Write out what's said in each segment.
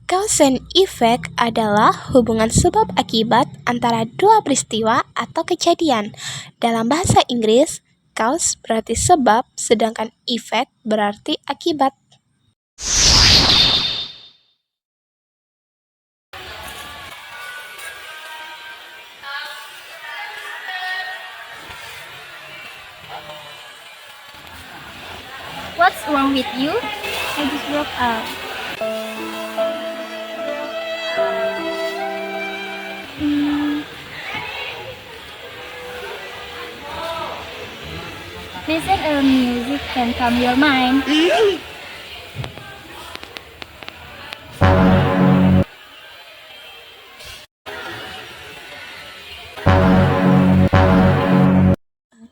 Cause and effect adalah hubungan sebab akibat antara dua peristiwa atau kejadian. Dalam bahasa Inggris, cause berarti sebab, sedangkan effect berarti akibat. What's wrong with you? I just broke out. Listen to music can calm your mind.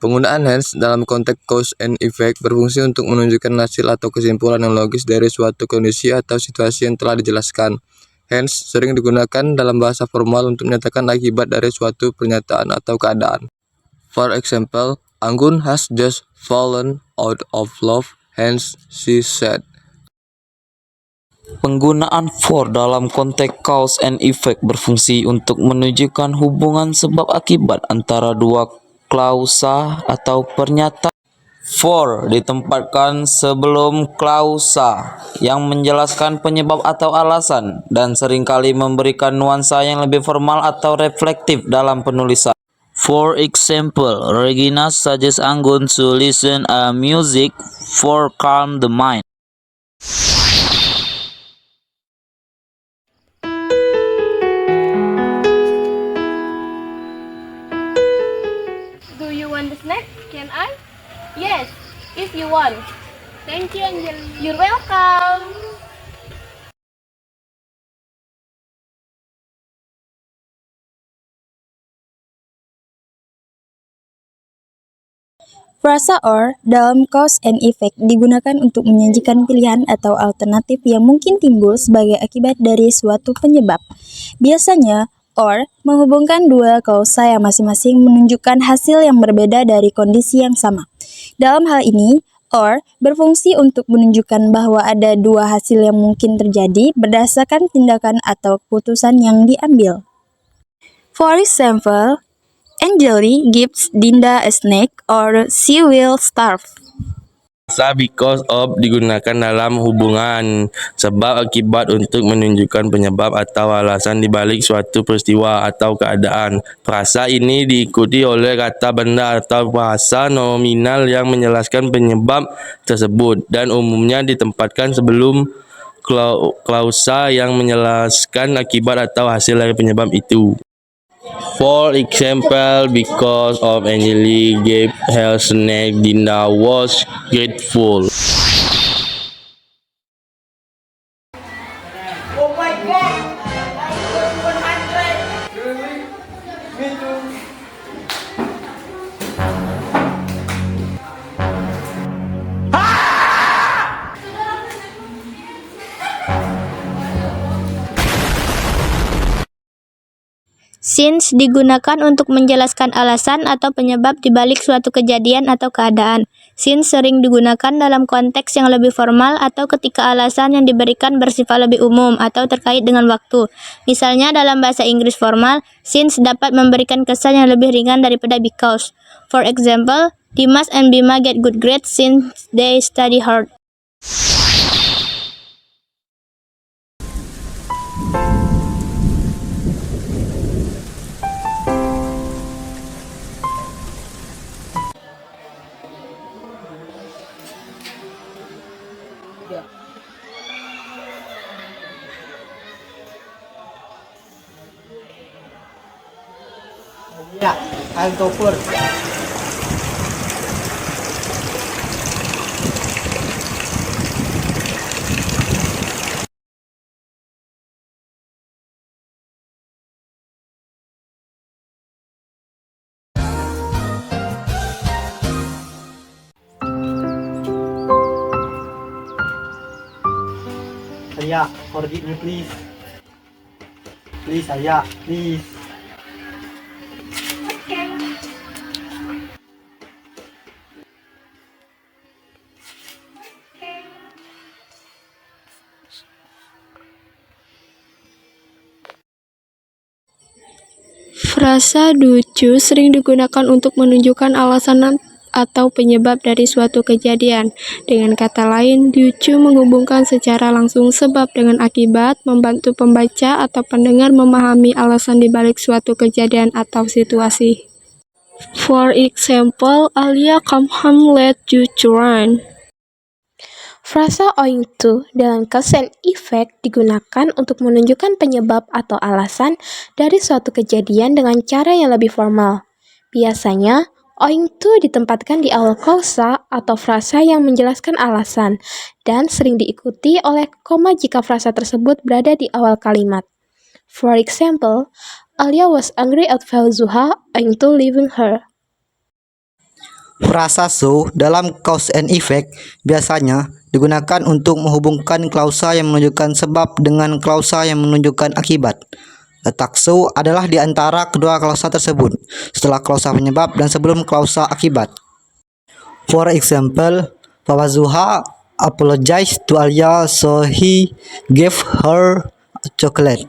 Penggunaan hence dalam konteks cause and effect berfungsi untuk menunjukkan hasil atau kesimpulan yang logis dari suatu kondisi atau situasi yang telah dijelaskan. Hence sering digunakan dalam bahasa formal untuk menyatakan akibat dari suatu pernyataan atau keadaan. For example, Anggun has just fallen out of love, hence she said. Penggunaan for dalam konteks cause and effect berfungsi untuk menunjukkan hubungan sebab akibat antara dua klausa atau pernyataan. For ditempatkan sebelum klausa yang menjelaskan penyebab atau alasan dan seringkali memberikan nuansa yang lebih formal atau reflektif dalam penulisan. For example, Regina suggests Anggun to listen a music for calm the mind. Do you want the snack? Can I? Yes, if you want. Thank you, Anjali. You're welcome. Frasa or dalam cause and effect digunakan untuk menyajikan pilihan atau alternatif yang mungkin timbul sebagai akibat dari suatu penyebab. Biasanya, or menghubungkan dua kausa yang masing-masing menunjukkan hasil yang berbeda dari kondisi yang sama. Dalam hal ini, or berfungsi untuk menunjukkan bahwa ada dua hasil yang mungkin terjadi berdasarkan tindakan atau keputusan yang diambil. For example, Anjali gives Dinda a snack or she will starve. Frasa because of digunakan dalam hubungan sebab akibat untuk menunjukkan penyebab atau alasan di balik suatu peristiwa atau keadaan. Frasa ini diikuti oleh kata benda atau bahasa nominal yang menjelaskan penyebab tersebut dan umumnya ditempatkan sebelum klausa yang menjelaskan akibat atau hasil dari penyebab itu. For example, because of Anjali gave her snack, Dinda was grateful. Since digunakan untuk menjelaskan alasan atau penyebab di balik suatu kejadian atau keadaan. Since sering digunakan dalam konteks yang lebih formal atau ketika alasan yang diberikan bersifat lebih umum atau terkait dengan waktu. Misalnya dalam bahasa Inggris formal, since dapat memberikan kesan yang lebih ringan daripada because. For example, Dimas and Bima get good grades since they study hard. Yeah, I'll go first. Saya, forgive me please. Please, saya, please. Frasa ducu sering digunakan untuk menunjukkan alasan atau penyebab dari suatu kejadian. Dengan kata lain, ducu menghubungkan secara langsung sebab dengan akibat, membantu pembaca atau pendengar memahami alasan dibalik suatu kejadian atau situasi. For example, Alia come home late due to rain. Frasa owing to dalam cause and effect digunakan untuk menunjukkan penyebab atau alasan dari suatu kejadian dengan cara yang lebih formal. Biasanya, owing to ditempatkan di awal klausa atau frasa yang menjelaskan alasan, dan sering diikuti oleh koma jika frasa tersebut berada di awal kalimat. For example, Alia was angry at Fauzuha owing to leaving her. Frasa so dalam cause and effect biasanya digunakan untuk menghubungkan klausa yang menunjukkan sebab dengan klausa yang menunjukkan akibat. Letak so adalah di antara kedua klausa tersebut, setelah klausa penyebab dan sebelum klausa akibat. For example, Fauzuha apologized to Alia so he gave her a chocolate.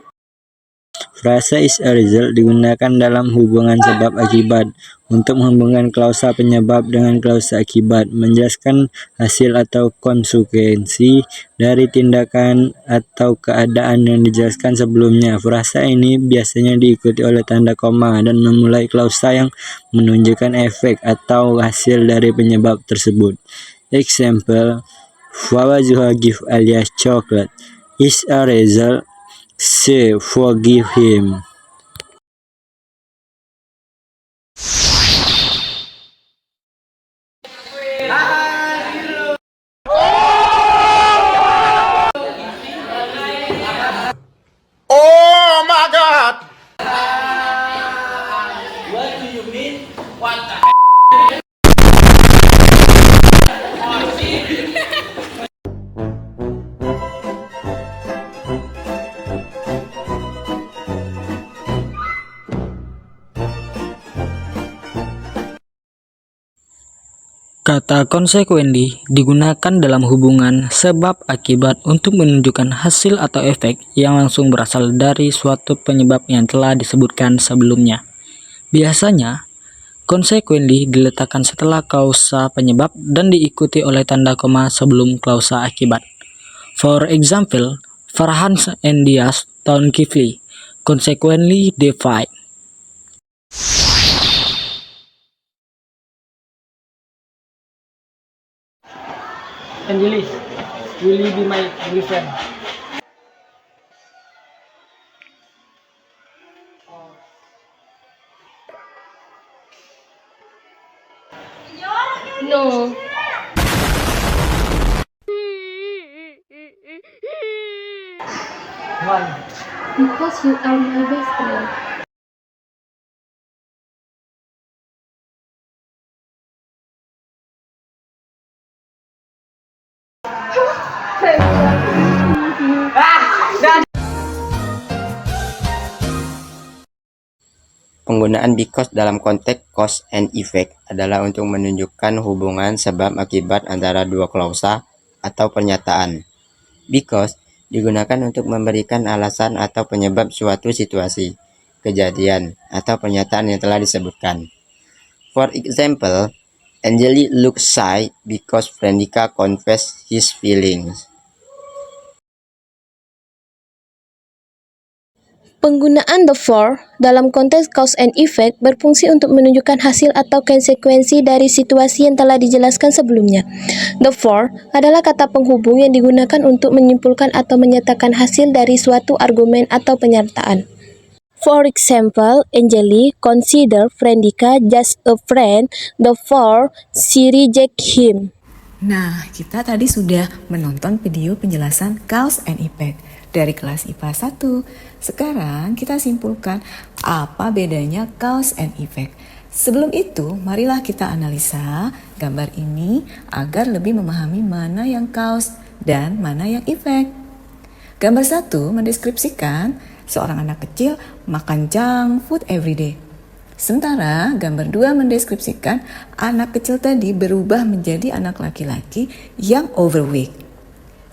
Frasa is a result digunakan dalam hubungan sebab akibat untuk menghubungkan klausa penyebab dengan klausa akibat, menjelaskan hasil atau konsekuensi dari tindakan atau keadaan yang dijelaskan sebelumnya. Frasa ini biasanya diikuti oleh tanda koma dan memulai klausa yang menunjukkan efek atau hasil dari penyebab tersebut. Example, Fauzuha give Alia chocolate is a result she forgive him. Oh my God! Kata consequently digunakan dalam hubungan sebab akibat untuk menunjukkan hasil atau efek yang langsung berasal dari suatu penyebab yang telah disebutkan sebelumnya. Biasanya, consequently diletakkan setelah klausa penyebab dan diikuti oleh tanda koma sebelum klausa akibat. For example, Farhan and Diaz turn Kifli, consequently they fight. Angelis, will you be my girlfriend? No. Why? Because you are my best friend. Penggunaan because dalam konteks cause and effect adalah untuk menunjukkan hubungan sebab akibat antara dua klausa atau pernyataan. Because digunakan untuk memberikan alasan atau penyebab suatu situasi, kejadian, atau pernyataan yang telah disebutkan. For example, Angeli looks shy because Frendika confessed his feelings. Penggunaan the for dalam konteks cause and effect berfungsi untuk menunjukkan hasil atau konsekuensi dari situasi yang telah dijelaskan sebelumnya. The for adalah kata penghubung yang digunakan untuk menyimpulkan atau menyatakan hasil dari suatu argumen atau pernyataan. For example, Angeli consider Frendika just a friend, therefore she reject him. Nah, kita tadi sudah menonton video penjelasan cause and effect dari kelas IPA 1. Sekarang kita simpulkan apa bedanya cause and effect. Sebelum itu, marilah kita analisa gambar ini agar lebih memahami mana yang cause dan mana yang effect. Gambar 1 mendeskripsikan seorang anak kecil makan junk food every day. Sementara gambar 2 mendeskripsikan anak kecil tadi berubah menjadi anak laki-laki yang overweight.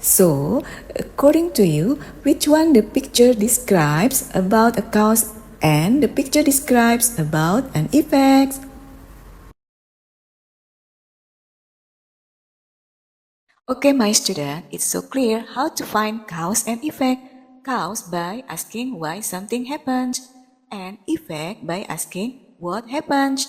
So, according to you, which one the picture describes about a cause And the picture describes about an effect. Okay, my student, it's so clear how to find cause and effect. Cause by asking why something happens, and effect by asking what happens.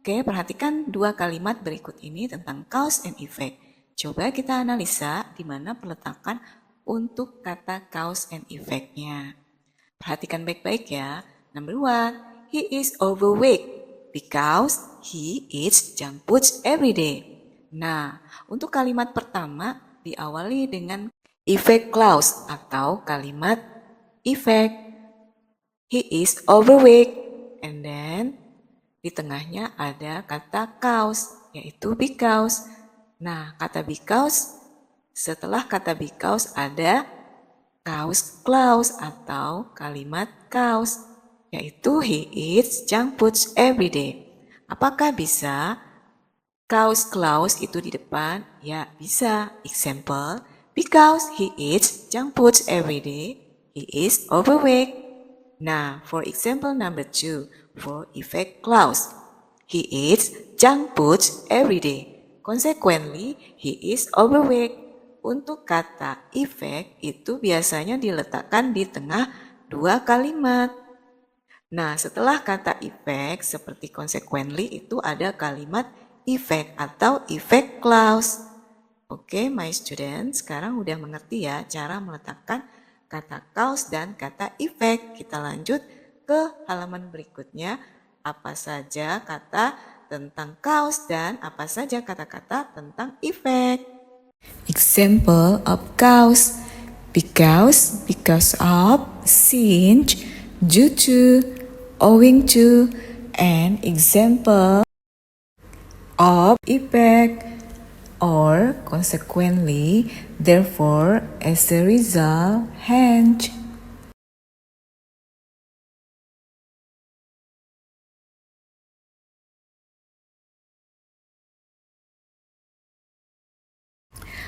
Oke, perhatikan dua kalimat berikut ini tentang cause and effect. Coba kita analisa di mana peletakan untuk kata cause and effect-nya. Perhatikan baik-baik ya. Number 1, he is overweight because he eats junk foods every day. Nah, untuk kalimat pertama diawali dengan effect clause atau kalimat effect. He is overweight. And then di tengahnya ada kata cause, yaitu because. Nah, kata because, setelah kata because ada cause clause atau kalimat cause, yaitu he eats junk foods every day. Apakah bisa cause clause itu di depan? Ya, bisa. Example, because he eats junk foods every day, he is overweight. Nah, for example number 2, for effect clause, he eats junk foods every day. Consequently, he is overweight. Untuk kata effect itu biasanya diletakkan di tengah dua kalimat. Nah, setelah kata effect seperti consequently itu ada kalimat effect atau effect clause. Oke, my students, sekarang udah mengerti ya cara meletakkan kata cause dan kata effect. Kita lanjut ke halaman berikutnya. Apa saja kata tentang cause dan apa saja kata-kata tentang effect. Example of cause: because of, since, due to, owing to. And example of effect: or consequently, therefore, as a result, hence.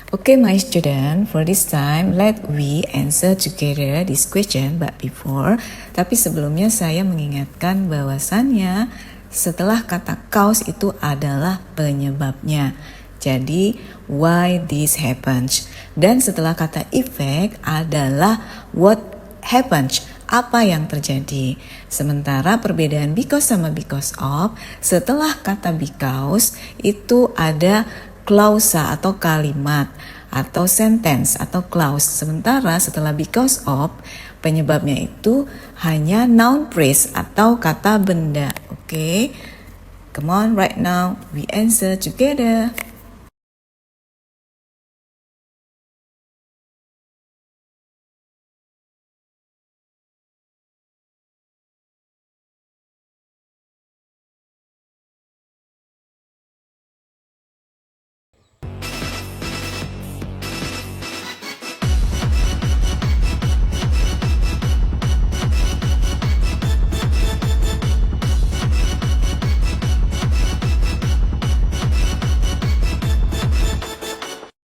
Okay, my student, for this time, let we answer together this question. But before, tapi sebelumnya saya mengingatkan bahwasannya setelah kata cause itu adalah penyebabnya. Jadi, why this happens. Dan setelah kata effect adalah what happens, apa yang terjadi. Sementara perbedaan because sama because of, setelah kata because itu ada klausa atau kalimat atau sentence atau clause. Sementara setelah because of, penyebabnya itu hanya noun phrase atau kata benda. Okay? Come on, right now we answer together.